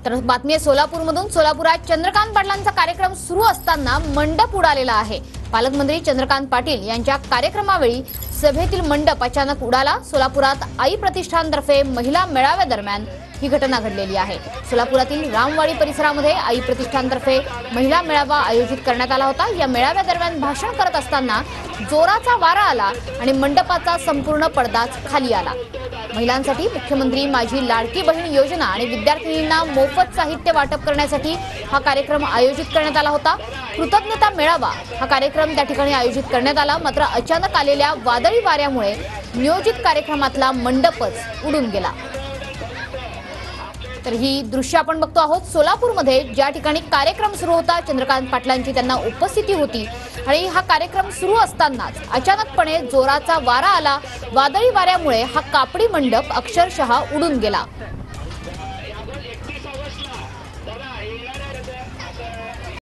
तर बातमी आहे सोलापूरमधून। सोलापुरात चंद्रकांत पाटलांचा कार्यक्रम सुरू असताना मंडप उडालेला आहे। पालकमंत्री चंद्रकांत पाटील यांच्या कार्यक्रमावेळी सभेतील मंडप अचानक उडाला। सोलापुरात आई प्रतिष्ठानतर्फे महिला मेळाव्यादरम्यान ही घटना घडलेली आहे। सोलापुरातील रामवाडी परिसरामध्ये आई प्रतिष्ठानतर्फे महिला मेळावा आयोजित करण्यात आला होता। या मेळाव्यादरम्यान भाषण करत असताना जोराचा वारा आला आणि मंडपाचा संपूर्ण पडदाच खाली आला। महिलांसाठी मुख्यमंत्री माझी लाडकी बहीण योजना आणि विद्यार्थिनींना मोफत साहित्य वाटप करण्यासाठी हा कार्यक्रम आयोजित करण्यात आला होता। कृतज्ञता मेळावा हा कार्यक्रम त्या ठिकाणी आयोजित करण्यात आला, मात्र अचानक आलेल्या वादळी वाऱ्यामुळे नियोजित कार्यक्रमातला मंडपच उडून गेला। तर ही दृश्य आपण बघतो आहोत सोलापूरमध्ये, ज्या ठिकाणी कार्यक्रम सुरू होता, चंद्रकांत पाटलांची त्यांना उपस्थिती होती आणि हा कार्यक्रम सुरू असतानाच अचानकपणे जोराचा वारा आला। वादळी वाऱ्यामुळे हा कापडी मंडप अक्षरशः उडून गेला।